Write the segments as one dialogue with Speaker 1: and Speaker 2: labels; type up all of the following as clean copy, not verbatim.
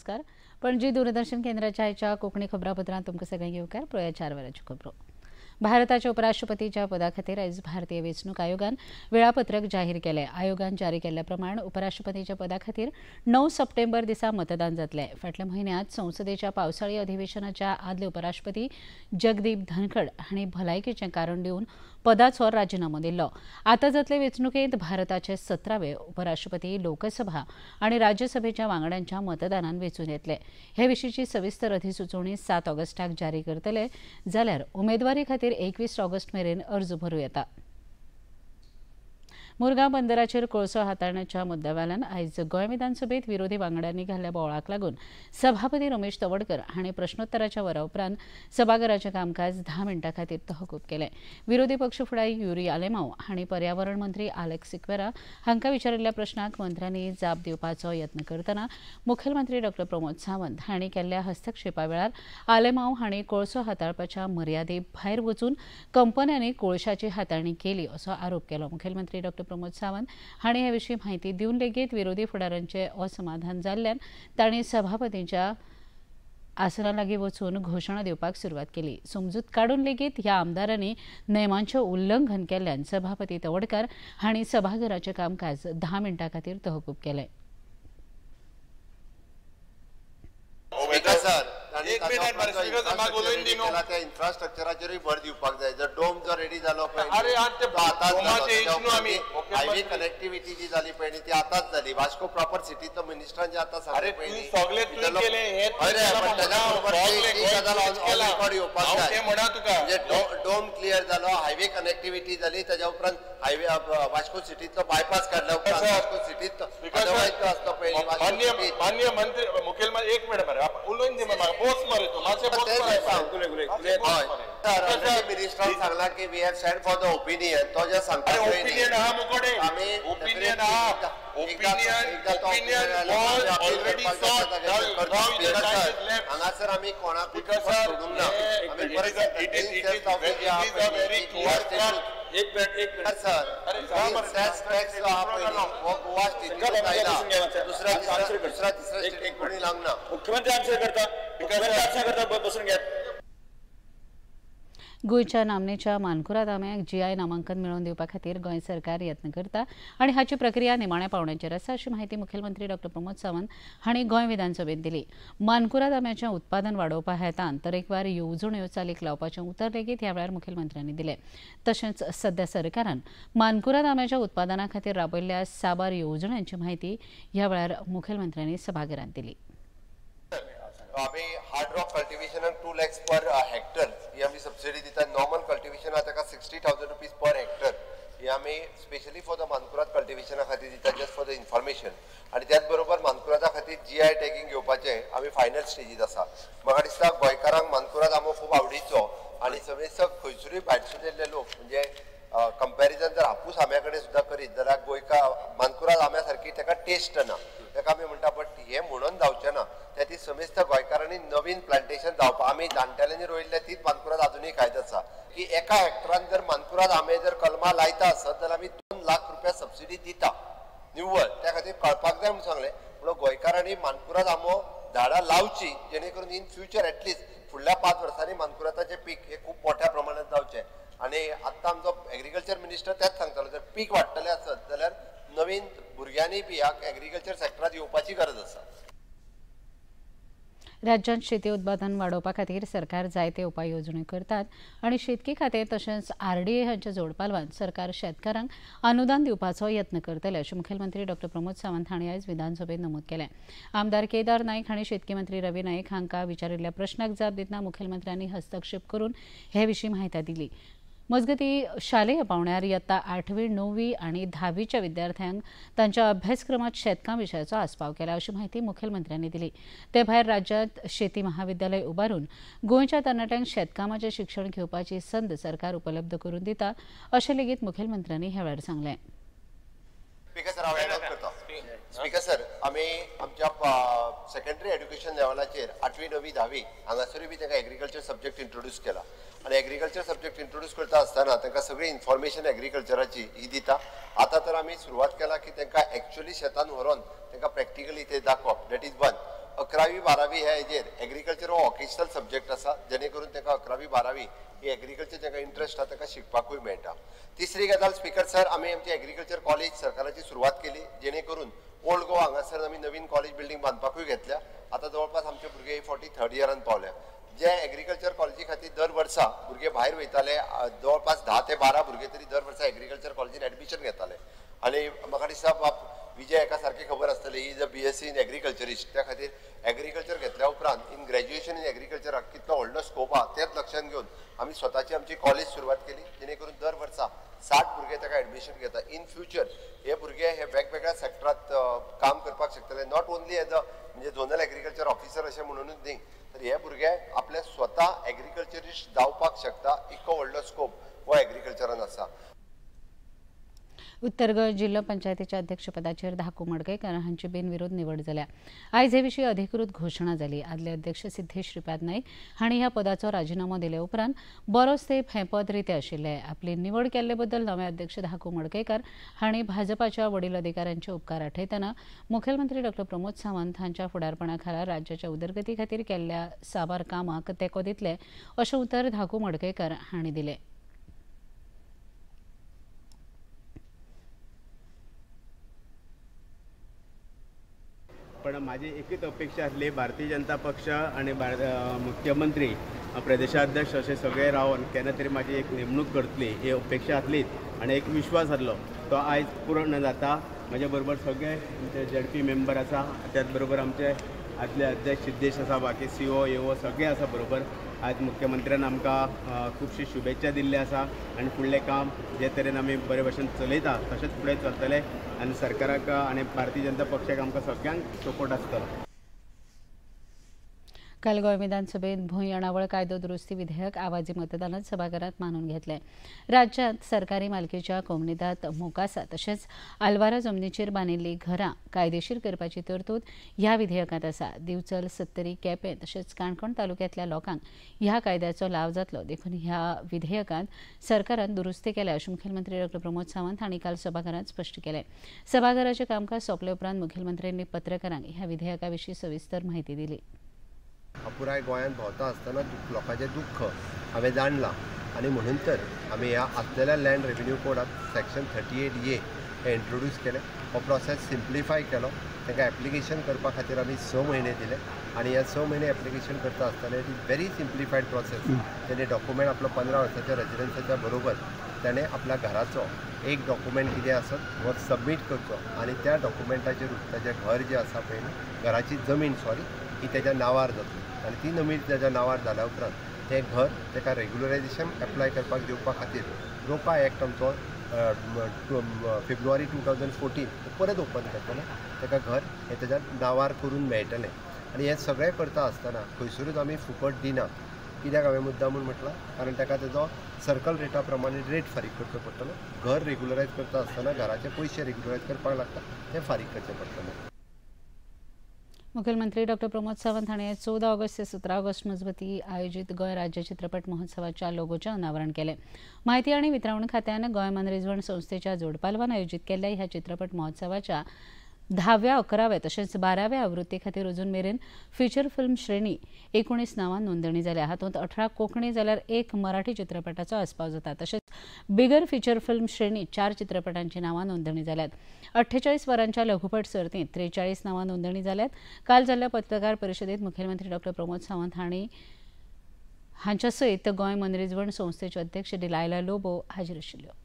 Speaker 1: नमस्कार. पणजी दूरदर्शन केंद्राच्या आयच्या कोंकणी खबरापत्रांत तुमकां सगळ्यांक येवकार. पळोवया 4 वरांच्यो खबरो. भारताच्या उपराष्ट्रपतीच्या पदा खातीर आयज भारतीय वेंचणूक आयोगान वेळापत्रक जाहीर केलें. आयोगान जारी केल्ल्या प्रमाण उपराष्ट्रपतीच्या पदा खातीर 9 सप्टेंबर दिसा मतदान जातलें. फाटल्या म्हयन्यांत संसदेच्या पावसाळी अधिवेशनाच्या आदले उपराष्ट्रपती जगदीप धनखड हांणी भलायकेचें कारण दिवन पदाचो राजिनामो दिल्लो. आतां जातले वेंचणुकेंत भारताचे 17वे उपराष्ट्रपती लोकसभा आनी राज्यसभेच्या वांगड्यांच्या मतदानान वेंचून येतले. हे विशींची सविस्तर अधिसुचोवणी 7 ऑगस्टाक जारी करतले जाल्यार उमेदवारी खातीर 21 ऑगस्ट मेरेन अर्ज भरूं येता. मुरगांव बंदराचेर कोळसो हाताळण्याच्या मुद्द्यावेल्यान आयज गोंय विधानसभेत विरोधी वांगड्यांनी घाल्ल्या बोवाळाक लागून सभापती रमेश तवडकर हांणी प्रश्नोत्तराच्या वरा उपरांत सभाघराचें कामकाज 10 मिनटां खातीर तहकूब केलें. विरोधी पक्ष फुडारी युरी आलेमांव हांणी पर्यावरण मंत्री आलेक्स सिक्वेरा हांकां विचारिल्ल्या प्रस्नाक मंत्र्यांनी जाप दिवपाचो यत्न करतना मुखेलमंत्री डॉ प्रमोद सावंत हांणी केल्ल्या हस्तक्षेपा वेळार आलेमांव हांणी कोळसो हाताळपाच्या मर्यादे भायर वचून कंपन्यांनी कोळशाची हाताळणी केली असो आरोप केलो. मुखेलमंत्री डॉ प्रमोद सावंत हांणी हे विशीं म्हायती दिवन लेगीत विरोधी फुडाऱ्यांचें असमाधान जाल्ल्यान तांणी सभापतींच्या आसना लागीं वचून घोशणा दिवपाक सुरवात केली. समजूत काडून लेगीत ह्या आमदारांनी नेमांचें उल्लंघन केल्ल्यान सभापती तवडकर हांणी सभाघराचें कामकाज 10 मिनटां खातीर तहकूब केलें.
Speaker 2: इन्फ्रास्ट्रक्चराचेरूय भर दिवपाक जाय. जर डोम जो रेडी जालो हायवे कनेक्टिविटी जी जाली पळय ती आतांच जाली. वास्को प्रॉपर सिटीचो मिनिस्टरान जे आतां सांगलें डोम क्लियर जालो, हायवे कनेक्टिविटी जाली, ताच्या उपरांत हायवे वास्को सिटीचो बायपास काडलो उपरांत वास्को सिटीचो आसलो पळय
Speaker 3: माननीय मंत्री मुखेलमंत्री एक मिनट उलोवन दी म्हाका बोस मरे तूं मातशें
Speaker 2: मिनिस्टरान सांगला की we have send for the opinion. तो जे सांगता
Speaker 3: ओपिनियन आहा मुकोडे ओपिनियन आहा
Speaker 2: हांगासर आमी कोणाक सोडूंक ना. दुसऱ्या तिसऱ्या स्टेटीक कोणी लागना.
Speaker 3: मुख्यमंत्री आन्सर करता बसून घ्या.
Speaker 1: गोंयच्या नामनेच्या मानकुराद आंब्याक जीआय नामांकन मेळोवन दिवपा खातीर गोंय सरकार यत्न करता आनी हाची प्रक्रिया निमाण्या पावण्याचेर आसा अशी माहिती मुखेलमंत्री डॉ प्रमोद सावंत हांणी गोंय विधानसभेत दिली. मानकुराद आंब्याचें उत्पादन वाडोवपा हेतान तरेकवार येवजण्यो चालीक लावपाचें उतर लेगीत ह्या वेळार मुखेलमंत्र्यांनी दिलें. तशेंच सध्या सरकारान मानकुराद आंब्याच्या उत्पादना खातीर राबयल्ल्या साबार येवजण्यांची माहिती ह्या वेळार मुखेलमंत्र्यांनी सभाघरांत दिली.
Speaker 2: आम्ही hard rock cultivation 2 lakhs per hectare ही आम्ही सबसिडी दिता. नॉर्मल कल्टिवेशन आता 60,000 रुपीज पर हेक्टर ही आम्ही स्पेशली फॉर द मानकुराद कल्टिवेशना खातीर दिता, जस्ट फॉर द इन्फॉर्मेशन. आणि त्याच बरोबर मानकुरादा खातीर जीआय टॅगिंग घेवपाचें आम्ही फायनल स्टेजीत आसा. म्हाका दिसता गोंयकारांक मानकुराद आंबो खूब आवडीचो आनी सगळे खंयसरूय भायरसून येयल्ले लोक म्हणजे कंपॅरिजन जर हापूस आंब्या कडेन सुद्दां करीत जाल्यार गोंयकार मानकुराद आंब्या सारकी ताका टेस्ट ना. ताका आमी म्हणटा बट हे म्हणून जावचें ना. त्या ती समेस्त गोंयकारांनी नवीन प्लांटेशन जावपा आमी जाणटेल्यांनी रोयल्ले तीच मानकुराद अजुनूय खायत आसा की एका हेक्टरान जर मानकुराद आंबे जर कलमां लायता आसत जाल्यार आमी 2 लाख रुपया सबसिडी दिता निव्वळ. त्या खातीर कळपाक जाय म्हणून सांगलें. म्हणून गोंयकारांनी मानकुराद आंबो झाडां लावची जेणे करून इन फ्युचर एटलिस्ट फुडल्या 5 वर्सांनी मानकुरादाचें पीक हे खूब मोठ्या प्रमाणात जावचें. आनी आतां आमचो एग्रीकल्चर मिनिस्टर तेच सांगतालो जर पीक वाडटलें आसत जाल्यार नवीन भुरग्यांनी बी ह्या एग्रीकल्चर सेक्टरात येवपाची गरज आसा.
Speaker 1: राज्यांत शेती उत्पादन वाडोवपा खातीर सरकार जायते उपाय येवजण्यो करतात आनी शेतकी खातें तशेंच आरडीए हांच्या जोडपालवान सरकार शेतकारांक अनुदान दिवपाचो यत्न करतले अशें मुखेलमंत्री डॉ प्रमोद सावंत हांणी आयज विधानसभेत नमूद केलें. आमदार केदार नायक हांणी शेतकी मंत्री रवी नायक हांकां विचारिल्ल्या प्रस्नाक जाप दितना मुखेलमंत्र्यांनी हस्तक्षेप करून हे विशीं म्हायती दिली. मजगतीं शालेय पावण्यार इयत्ता 8वी, 9वी आनी 10वीच्या विद्यार्थ्यांक तांच्या अभ्यासक्रमांत शेतकां विशयाचो आस्पाव केला अशी माहिती मुखेलमंत्र्यांनी दिली. ते भायर राज्यांत शेती महाविद्यालय उबारून गोंयच्या तरणाट्यांक शेतकामाचें शिक्षण घेवपाची संद सरकार उपलब्ध करून दिता अशें लेगीत मुखेलमंत्र्यांनी ह्या वेळार सांगलें.
Speaker 2: स्पीकर सर आमी आमच्या सेकंडरी एड्युकेशन लेवलाचेर 8वी, 9वी, 10वी हांगासरूय बी तांकां एग्रीकल्चर सब्जेक्ट इंट्रोड्यूस केला. आणि एग्रीकल्चर सब्जेक्ट इंट्रोड्यूस करता आसतना तांकां सगळी इन्फॉर्मेशन एग्रीकल्चराची ही दिता. आतां तर आमी सुरवात केला की तांकां एक्चुअली शेतान व्हरोन तांकां प्रॅक्टिकली ते दाखोवप. That is one. 11वी 12वी ह्या हेजेर एग्रीकल्चर हो ऑकेशनल सब्जेक्ट आसा जेणे करून ताका 11वी 12वी ही एग्रीकल्चर जाका इंट्रस्ट आसा ताका शिकपाकूय मेळटा। तिसरी गजाल स्पीकर सर आमी आमची एग्रीकल्चर कॉलेज सरकाराची सुरवात केली जेणे करून ओल्ड गोवा हांगासर आमी नवीन कॉलेज बिल्डिंग बांदपाकूय घेतल्या। आता जवळपास आमचे भुरगे 43rd इयरान पावल्या। जे एग्रीकल्चर कॉलेजी खातीर दर वर्सा भुरगे भायर वयताले जवळपास 10 ते 12 भुरगे तरी दर वर्सा एग्रीकल्चर कॉलेजीन एडमिशन घेताले आनी म्हाका दिसता विजय एका सारखी खबर आसतली he is a BSc in agriculturist त्या खातीर एग्रीकल्चर घेतल्या उपरांत इन ग्रॅज्युएशन इन एग्रीकल्चराक कितलो व्हडलो स्कोप आहा तेच लक्षात घेवन आमी स्वताची आमची कॉलेज सुरवात केली जेणे करून दर वर्सा 60 भुरगे ताका एडमिशन घेता। इन फ्युचर हे भुरगे हे वेगवेगळ्या सेक्टरात काम करपाक शकतले नॉट ओन्ली एज अ म्हणजे झोनल एग्रीकल्चर ऑफिसर अशें म्हणूनच न्ही तर हे भुरगे आपले स्वता एग्रीकल्चरिस्ट जावपाक शकता इतको व्हडलो स्कोप हो एग्रीकल्चरान आसा।
Speaker 1: उत्तर गोंय जिल्लो पंचायतीच्या अध्यक्षपदाचेर धाकू मडकयकार हांची बिनविरोध निवड जाल्या। आयज हे विशीं अधिकृत घोशणा जाली। आदले अध्यक्ष सिद्धेश श्रीपाद नाईक हांणी ह्या पदाचो राजिनामो दिले उपरांत बरोच तेंप हें पद रितें आशिल्लें। आपली निवड केल्ले बद्दल नवे अध्यक्ष धाकू मडकयकार हांणी भाजपाच्या वडील अधिकाऱ्यांचे उपकार आठयतना मुखेलमंत्री डॉ प्रमोद सावंत हांच्या फुडारपणा खाला राज्याच्या उदरगती खातीर केल्ल्या साबार कामाक तेंको दितले अशें उतर धाकू मडकयकार हांणी दिलें।
Speaker 4: पण माझी एकच अपेक्षा आसली भारतीय जनता पक्ष आणि मुख्यमंत्री प्रदेशाध्यक्ष असे सगळे रावन केन्ना तरी माझी एक नेमणूक करतली ही अपेक्षा आसलीच आणि एक विश्वास आसलो तो आयज पूर्ण जाता। म्हज्या बरोबर सगळे आमचे ZP मेंबर आसा त्याच बरोबर आमचे आदले अध्यक्ष सिद्धेश आसा बाकी CO EO सगळे आसा बरोबर। आज मुख्यमंत्र्यान आमकां खुबशी शुभेच्छा दिल्ली आसा आनी फुडलें काम जे तरेन आमी बरे भशेन चलयता तशेंच फुडें चलतले आनी सरकाराक आनी भारतीय जनता पक्षाक आमकां सगळ्यांक सपोर्ट आसतलो।
Speaker 1: काल गोंय विधानसभेत भूंय येणावळ कायदो दुरुस्ती विधेयक आवाजी मतदानात सभाघरात मानून घेतले। राज्यात सरकारी मालकीच्या कोंकणीदात मोकासा तशेंच आलवारा जमनीचेर बांदिल्लीं घरां कायदेशीर करपाची तरतूद ह्या विधेयकांत आसा। दिवचल सत्तरी केपें तशेंच काणकोण तालुक्यांतल्या लोकांक ह्या कायद्याचो लाव जातलो देखून ह्या विधेयकांत सरकारान दुरुस्ती केल्या अशें मुखेलमंत्री डॉ प्रमोद सावंत हांणी काल सभाघरांत स्पश्ट केलें। सभाघराचें कामकाज सोंपले उपरांत मुखेलमंत्र्यांनी पत्रकारांक ह्या विधेयका विशीं सविस्तर म्हायती दिली।
Speaker 2: पुराय गोंयांत भोंवता आसतना लोकांचें दुख्ख हांवें जाणलां आनी म्हणून तर आमी ह्या आसलेल्या लँड रेव्हेन्यू कोडांत सेक्शन 38A हे इंट्रोड्यूस केलें। हो प्रोसेस सिम्प्लिफाय केलो ताका एप्लिकेशन करपा खातीर आमी 6 म्हयने दिले आनी ह्या 6 म्हयने एप्लिकेशन करता आसतना इट इज व्हेरी सिम्प्लिफायड प्रोसेस। तेणे डॉक्युमेंट आपलो 15 वर्साच्या रेजिडन्साच्या बरोबर ताणें आपल्या घराचो एक डॉक्युमेंट कितें आसत हो सबमीट करचो आनी त्या डॉक्युमेंटाचेर ताचें घर जें आसा पळय घराची जमीन ही त्याच्या नावार जातली आनी ती जमीन ताच्या नावार जाल्या उपरांत तें घर ताका रेग्युलरायजेशन एप्लाय करपाक दिवपा खातीर रोका एक्ट आमचो फेब्रुवारी 2014 परत ओपन करतले ताका घर हें ताच्या नावार करून मेळटलें आनी हें सगळें करता आसतना खंयसरूच आमी फुकट दिना। कित्याक हांवें मुद्दामून म्हटलां कारण ताका तेजो सर्कल रेटा प्रमाणे रेट फारीक करचो पडटलो। घर रेग्युलरायज करता आसतना घराचे पयशे रेग्युलरायज करपाक लागता ते फारीक करचे पडटले।
Speaker 1: मुखेलमंत्री डॉ प्रमोद सावंत हांणी 14 ऑगस्ट ते 17 ऑगस्ट मजगतीं आयोजीत गोंय राज्य चित्रपट महोत्सवाच्या लोगोचें अनावरण केलें। माहिती आनी वितरावण खात्यान गोंय मनरिजवण संस्थेच्या जोडपालवान आयोजीत केल्ल्या ह्या चित्रपट महोत्सवाच्या 10व्या 11व्या तशेंच 12व्या आवृत्ती खातीर अजून मेरेन फिचर फिल्म श्रेणी 19 नांवां नोंदणी जाल्या। हातूंत 18 कोंकणी जाल्यार 1 मराठी चित्रपटाचो आस्पाव जाता तशेंच बिगर फिचर फिल्म श्रेणी 4 चित्रपटांची नांवां नोंदणी जाल्यात। 48 वरांच्या लघुपट सर्तींत 43 नांवां नोंदणी जाल्यात। काल जाल्ल्या पत्रकार परिशदेंत मुखेलमंत्री डॉ प्रमोद सावंत हांच्या सयत गोंय मनरिजवण संस्थेचे अध्यक्ष डिलायला लोबो हाजीर आशिल्ल्यो।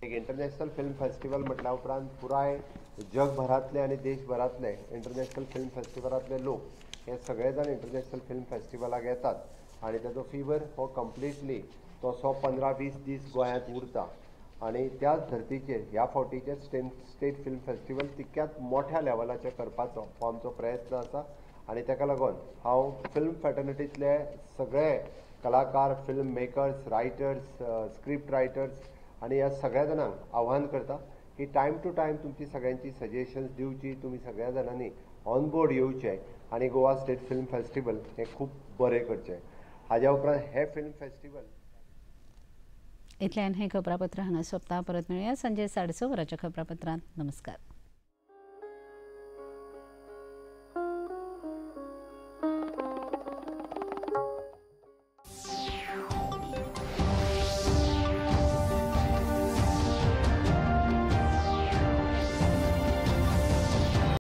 Speaker 2: एक इंटरनॅशनल फिल्म फेस्टिवल म्हटल्या उपरांत पुराय जगभरातले आनी देशभरातले इंटरनॅशनल फिल्म फेस्टिवलांतले लोक हे सगळे जाण इंटरनॅशनल फिल्म फेस्टिवलाक येतात आनी ताजो फिवर हो कंप्लिटली तो 15-20 दीस गोंयांत उरता आनी त्याच धर्तीचेर ह्या फावटीचे स्टेट फिल्म फेस्टिवल तितक्याच मोठ्या लेवलाचेर करपाचो हो आमचो प्रयत्न आसा आनी ताका लागून हांव फिल्म फॅटर्निटींतले सगळे कलाकार film makers writers script writers आनी ह्या सगळ्या जाणांक आव्हान करता की टायम टू टायम तुमची सगळ्यांची सजेशन्स दिवची तुमी सगळ्या जाणांनी ऑन बोर्ड येवचे आनी गोवा स्टेट फिल्म फेस्टिवल हें खूब बरें करचें। हाज्या उपरांत हे फिल्म फेस्टिवल
Speaker 1: इतल्यान हें खबरापत्र हांगा सोंपता। परत मेळुया सांजे 6:30 वरांच्या खबरापत्रांत। नमस्कार।